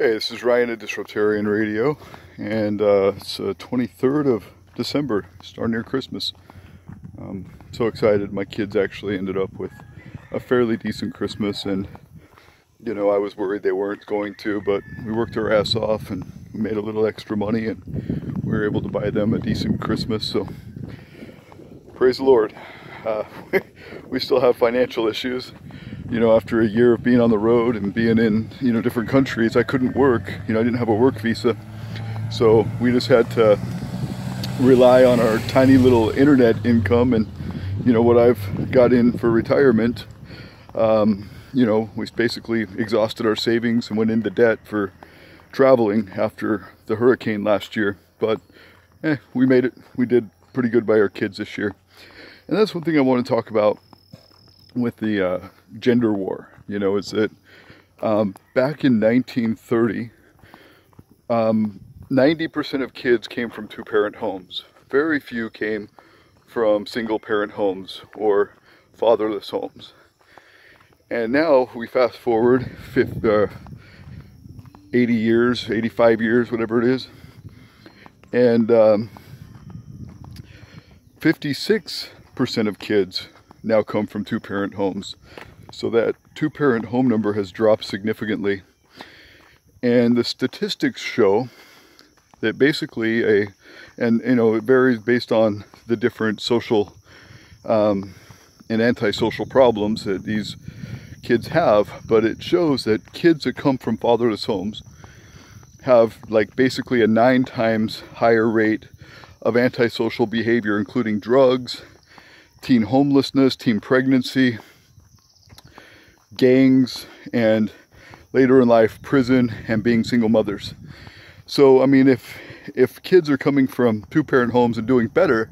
Hey, this is Ryan at Disruptarian Radio, and it's 23rd of December, starting near Christmas. So excited. My kids actually ended up with a fairly decent Christmas, and I was worried they weren't going to, but we worked our ass off and made a little extra money, and we were able to buy them a decent Christmas, so praise the Lord. We still have financial issues. After a year of being on the road and being in, different countries, I couldn't work. I didn't have a work visa. So we just had to rely on our tiny little internet income and, what I've got in for retirement. We basically exhausted our savings and went into debt for traveling after the hurricane last year. But we made it. We did pretty good by our kids this year. And that's one thing I want to talk about with the gender war, is that back in 1930, 90% of kids came from two-parent homes. Very few came from single-parent homes or fatherless homes. And now we fast forward 80 years, 85 years, whatever it is, and 56% of kids now come from two-parent homes. So that two-parent home number has dropped significantly. And the statistics show that basically it varies based on the different social and antisocial problems that these kids have, but it shows that kids that come from fatherless homes have basically a 9 times higher rate of antisocial behavior, including drugs, teen homelessness, teen pregnancy, gangs, and later in life, prison and being single mothers. So, if kids are coming from two-parent homes and doing better,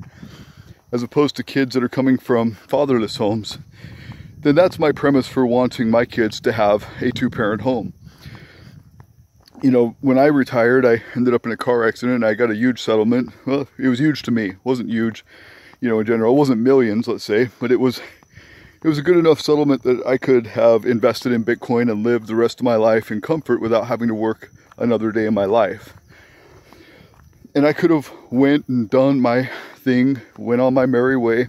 as opposed to kids that are coming from fatherless homes, then that's my premise for wanting my kids to have a two-parent home. When I retired, I ended up in a car accident and I got a huge settlement. Well, it was huge to me. It wasn't huge, in general. It wasn't millions, let's say, but it was a good enough settlement that I could have invested in Bitcoin and lived the rest of my life in comfort without having to work another day in my life. And I could have went and done my thing, went on my merry way.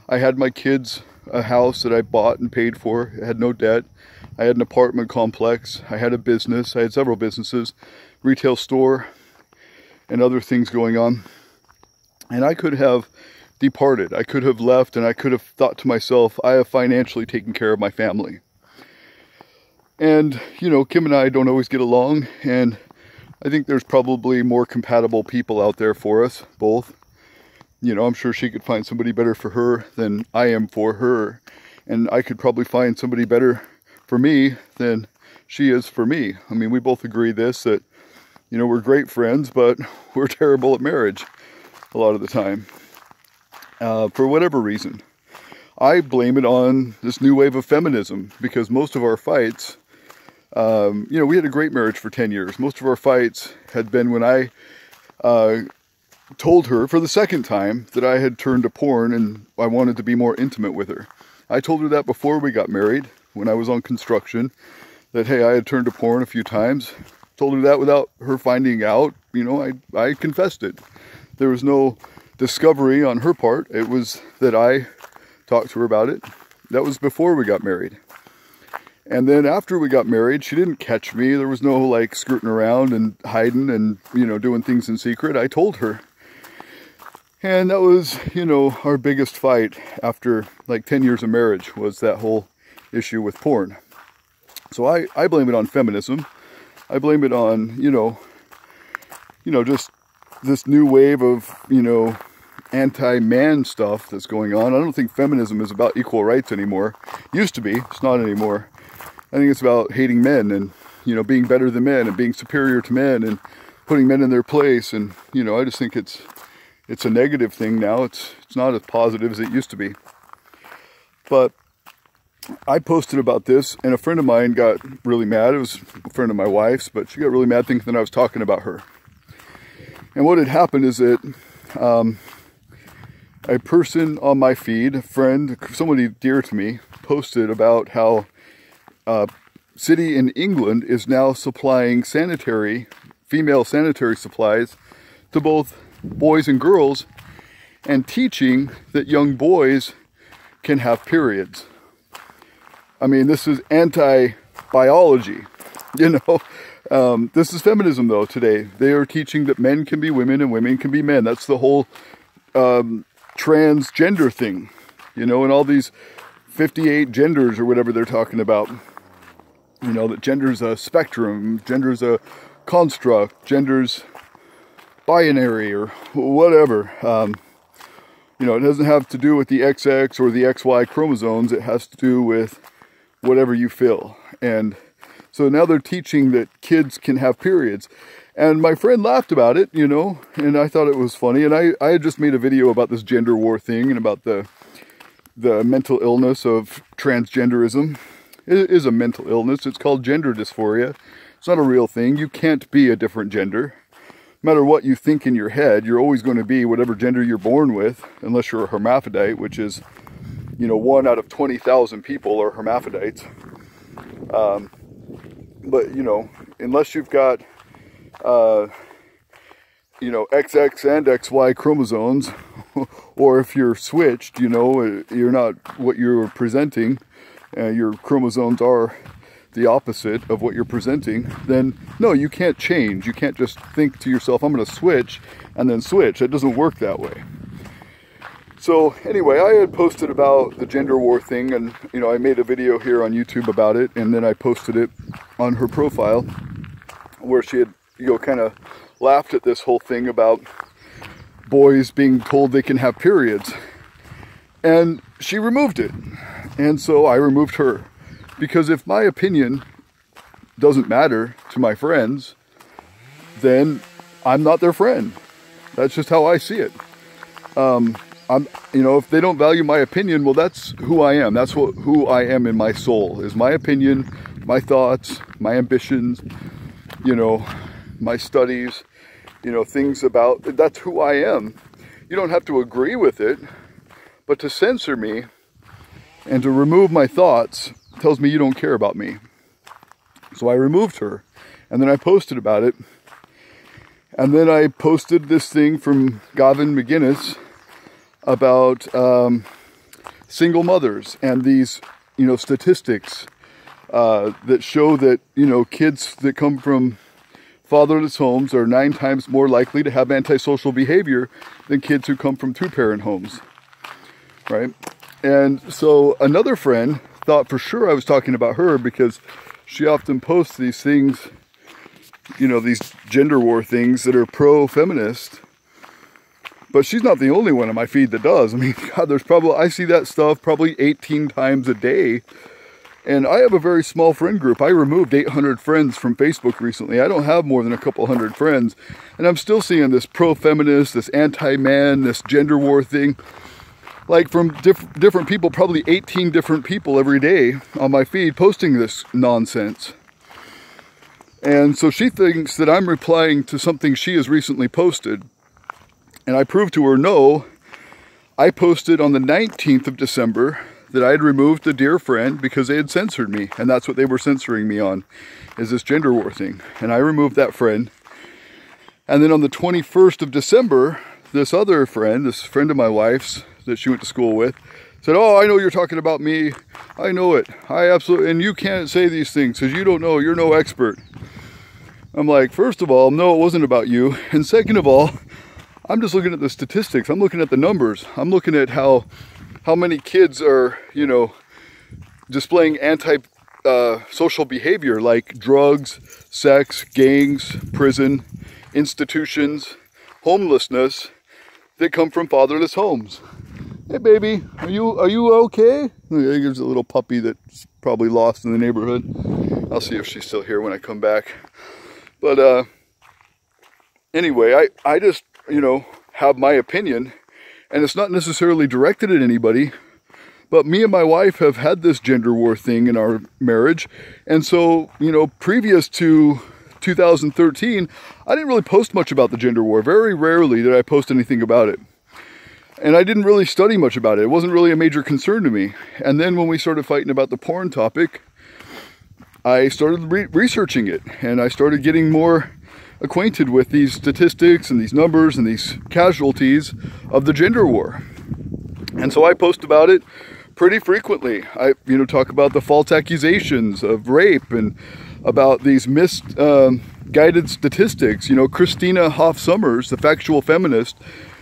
I had my kids a house that I bought and paid for. I had no debt. I had an apartment complex. I had a business. I had several businesses, retail store, and other things going on. And I could have departed. I could have left, and I could have thought to myself, I have financially taken care of my family. And, Kim and I don't always get along, and I think there's probably more compatible people out there for us, both. I'm sure she could find somebody better for her than I am for her, and I could probably find somebody better for me than she is for me. We both agree that, we're great friends, but we're terrible at marriage a lot of the time. For whatever reason. I blame it on this new wave of feminism, because most of our fights, we had a great marriage for 10 years. Most of our fights had been when I told her for the second time that I had turned to porn and I wanted to be more intimate with her. I told her that before we got married, when I was on construction, that, hey, I had turned to porn a few times. Told her that without her finding out. I confessed it. There was no discovery on her part. It was that I talked to her about it. That was before we got married. And then after we got married, she didn't catch me. There was no skirting around and hiding and, doing things in secret. I told her. And that was, our biggest fight after 10 years of marriage, was that whole issue with porn. So I blame it on feminism. I blame it on, just this new wave of, anti-man stuff that's going on. I don't think feminism is about equal rights anymore. Used to be. It's not anymore. I think it's about hating men and, being better than men and being superior to men and putting men in their place. And, I just think it's a negative thing now. It's not as positive as it used to be. But I posted about this, and a friend of mine got really mad. It was a friend of my wife's, but she got really mad thinking that I was talking about her. And what had happened is that a person on my feed, a friend, somebody dear to me, posted about how city in England is now supplying female sanitary supplies to both boys and girls, and teaching that young boys can have periods. I mean, this is anti-biology, you know. This is feminism, though, today. They are teaching that men can be women and women can be men. That's the whole transgender thing, you know, and all these 58 genders or whatever they're talking about. You know, that gender's a spectrum, gender's a construct, gender's binary or whatever. You know, it doesn't have to do with the XX or the XY chromosomes. It has to do with whatever you feel. And so now they're teaching that kids can have periods. And my friend laughed about it, you know, and I thought it was funny. And I had just made a video about this gender war thing and about the mental illness of transgenderism. It is a mental illness. It's called gender dysphoria. It's not a real thing. You can't be a different gender. No matter what you think in your head, you're always going to be whatever gender you're born with, unless you're a hermaphrodite, which is, you know, 1 out of 20,000 people are hermaphrodites. But, you know, unless you've got, you know, XX and XY chromosomes, or if you're switched, you know, you're not what you're presenting, your chromosomes are the opposite of what you're presenting, then no, you can't change. You can't just think to yourself, I'm going to switch and then switch. It doesn't work that way. So anyway, I had posted about the gender war thing, and you know, I made a video here on YouTube about it, and then I posted it on her profile where she had, you know, kind of laughed at this whole thing about boys being told they can have periods. And she removed it. And so I removed her. Because if my opinion doesn't matter to my friends, then I'm not their friend. That's just how I see it. You know, if they don't value my opinion, well, that's who I am. That's who I am in my soul, is my opinion, my thoughts, my ambitions, you know, my studies, you know, things about, that's who I am. You don't have to agree with it, but to censor me and to remove my thoughts tells me you don't care about me. So I removed her, and then I posted about it. And then I posted this thing from Gavin McInnes about single mothers and these, you know, statistics that show that, you know, kids that come from fatherless homes are 9 times more likely to have antisocial behavior than kids who come from 2-parent homes, right? And so another friend thought for sure I was talking about her because she often posts these things, you know, these gender war things that are pro-feminist. But she's not the only one on my feed that does. I mean, God, I see that stuff probably 18 times a day. And I have a very small friend group. I removed 800 friends from Facebook recently. I don't have more than a couple hundred friends. And I'm still seeing this pro-feminist, this anti-man, this gender war thing. Like from different people, probably 18 different people every day on my feed posting this nonsense. And so she thinks that I'm replying to something she has recently posted. And I proved to her, no, I posted on the 19th of December that I had removed a dear friend because they had censored me. And that's what they were censoring me on, is this gender war thing. And I removed that friend. And then on the 21st of December, this other friend, this friend of my wife's that she went to school with, said, oh, I know you're talking about me. I know it. I absolutely, and you can't say these things because you don't know. You're no expert. I'm like, first of all, no, it wasn't about you. And second of all, I'm just looking at the statistics. I'm looking at the numbers. I'm looking at how many kids are, you know, displaying anti-social behavior like drugs, sex, gangs, prison, institutions, homelessness that come from fatherless homes. Hey baby, are you okay? There's a little puppy that's probably lost in the neighborhood. I'll see if she's still here when I come back. But anyway, I just, you know, have my opinion, and it's not necessarily directed at anybody, but me and my wife have had this gender war thing in our marriage. And so, you know, previous to 2013, I didn't really post much about the gender war. Very rarely did I post anything about it. And I didn't really study much about it. It wasn't really a major concern to me. And then when we started fighting about the porn topic, I started researching it, and I started getting more acquainted with these statistics and these numbers and these casualties of the gender war. And so I post about it pretty frequently. I, talk about the false accusations of rape and about these misguided statistics. Christina Hoff Sommers, the factual feminist,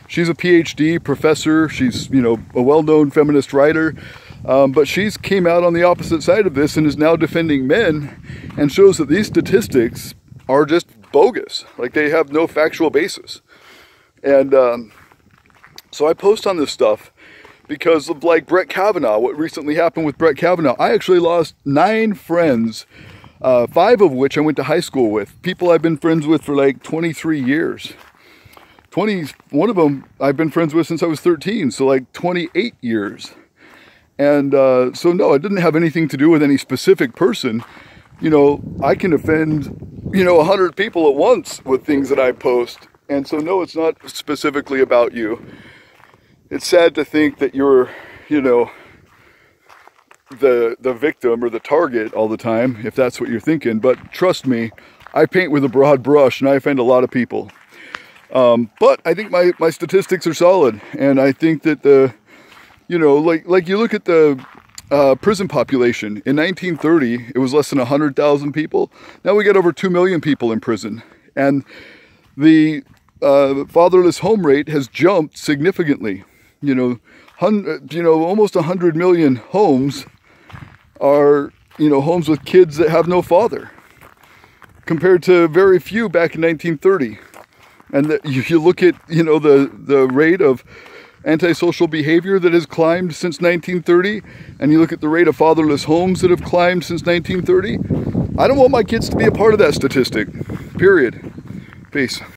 she's a PhD professor. She's, a well-known feminist writer. But she's came out on the opposite side of this and is now defending men and shows that these statistics are just bogus. Like, they have no factual basis. And so I post on this stuff because of, like, Brett Kavanaugh, what recently happened with Brett Kavanaugh. I actually lost 9 friends, 5 of which I went to high school with. People I've been friends with for like 23 years. One of them I've been friends with since I was 13, so like 28 years. And so no, it didn't have anything to do with any specific person. I can offend, 100 people at once with things that I post. And so no, it's not specifically about you. It's sad to think that you're, the victim or the target all the time, if that's what you're thinking. But trust me, I paint with a broad brush and I offend a lot of people. But I think my statistics are solid. And I think that like you look at the prison population. In 1930, it was less than 100,000 people. Now we got over 2 million people in prison. And the fatherless home rate has jumped significantly. Almost 100 million homes are, homes with kids that have no father, compared to very few back in 1930. And you look at, the rate of antisocial behavior that has climbed since 1930, and you look at the rate of fatherless homes that have climbed since 1930. I don't want my kids to be a part of that statistic, period. Peace.